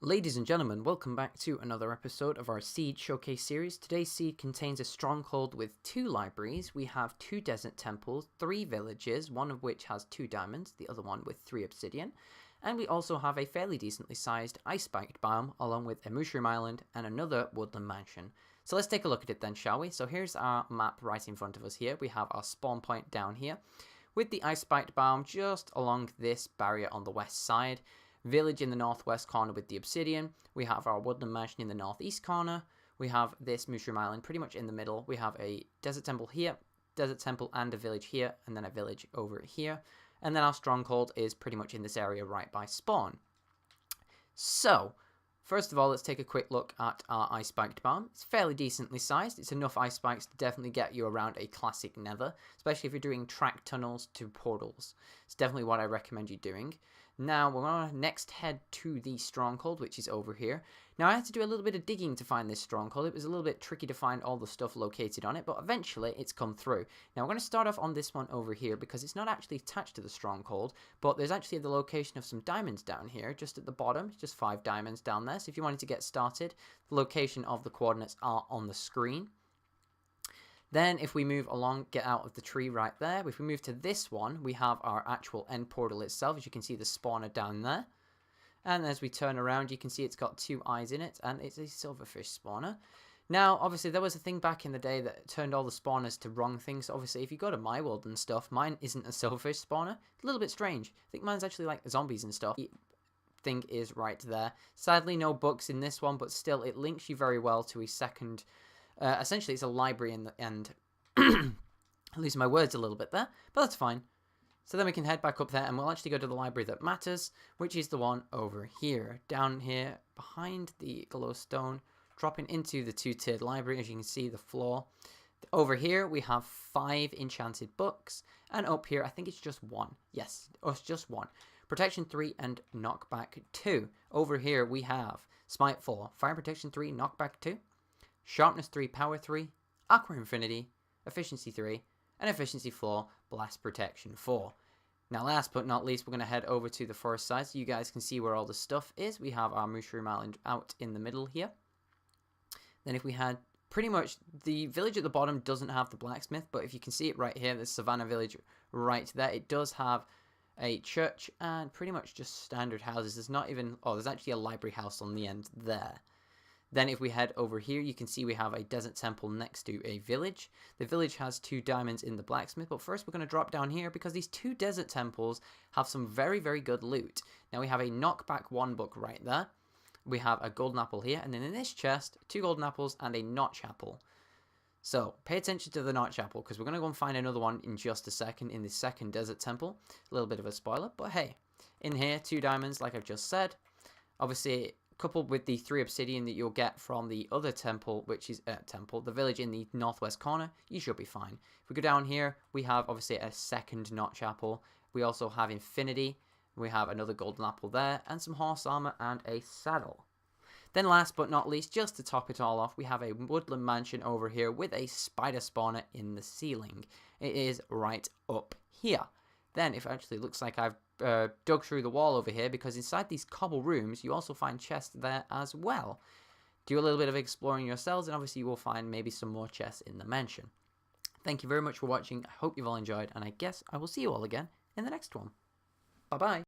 Ladies and gentlemen, welcome back to another episode of our Seed Showcase series. Today's seed contains a stronghold with 2 libraries. We have 2 desert temples, 3 villages, one of which has 2 diamonds, the other one with 3 obsidian. And we also have a fairly decently sized ice-spiked biome, along with a mushroom island and another woodland mansion. So let's take a look at it then, shall we? So here's our map right in front of us here. We have our spawn point down here, with the ice-spiked biome just along this barrier on the west side. Village in the northwest corner with the obsidian. We have our woodland mansion in the northeast corner. We have this mushroom island pretty much in the middle. We have a desert temple here, desert temple and a village here, and then a village over here. And then our stronghold is pretty much in this area right by spawn. So, first of all, let's take a quick look at our ice spiked biome. It's fairly decently sized. It's enough ice spikes to definitely get you around a classic nether, especially if you're doing track tunnels to portals. It's definitely what I recommend you doing. Now, we're going to next head to the stronghold, which is over here. Now, I had to do a little bit of digging to find this stronghold. It was a little bit tricky to find all the stuff located on it, but eventually it's come through. Now, we're going to start off on this one over here because it's not actually attached to the stronghold, but there's actually the location of some diamonds down here, just at the bottom. Just 5 diamonds down there. So if you wanted to get started, the location of the coordinates are on the screen. Then if we move along, get out of the tree right there. If we move to this one, we have our actual end portal itself. As you can see, the spawner down there. And as we turn around, you can see it's got 2 eyes in it, and it's a silverfish spawner. Now, obviously, there was a thing back in the day that turned all the spawners to wrong things. So obviously, if you go to my world and stuff, mine isn't a silverfish spawner. It's a little bit strange. I think mine's actually like zombies and stuff. Thing is right there. Sadly, no books in this one, but still, it links you very well to a second... essentially, it's a library in the end. I'm losing my words a little bit there, but that's fine. So then we can head back up there, and we'll actually go to the library that matters, which is the one over here. Down here, behind the glowstone, dropping into the 2-tiered library, as you can see, the floor. Over here, we have 5 enchanted books, and up here, I think it's just 1. Yes, it's just 1. Protection 3 and Knockback 2. Over here, we have Smite 4, Fire Protection 3, Knockback 2. Sharpness 3, Power 3, Aqua Infinity, Efficiency 3, and Efficiency 4, Blast Protection 4. Now last but not least, we're going to head over to the forest side so you guys can see where all the stuff is. We have our Mushroom Island out in the middle here. Then if we had pretty much, the village at the bottom doesn't have the blacksmith, but if you can see it right here, the Savannah village right there, it does have a church and pretty much just standard houses. There's not even, oh, there's actually a library house on the end there. Then if we head over here, you can see we have a desert temple next to a village. The village has 2 diamonds in the blacksmith, but first we're going to drop down here because these 2 desert temples have some very, very good loot. Now we have a knockback 1 book right there. We have a golden apple here, and then in this chest, 2 golden apples and a notch apple. So pay attention to the notch apple because we're going to go and find another one in just a second in the second desert temple. A little bit of a spoiler, but hey, in here, 2 diamonds like I've just said. Obviously, coupled with the 3 obsidian that you'll get from the other temple, which is the village in the northwest corner, you should be fine. If we go down here, we have obviously a second notch apple. We also have infinity. We have another golden apple there, and some horse armor and a saddle. Then last but not least, just to top it all off, we have a woodland mansion over here with a spider spawner in the ceiling. It is right up here. Then it actually looks like I've dug through the wall over here because inside these cobble rooms you also find chests there as well. Do a little bit of exploring yourselves and obviously you will find maybe some more chests in the mansion. Thank you very much for watching. I hope you've all enjoyed and I guess I will see you all again in the next one. Bye bye.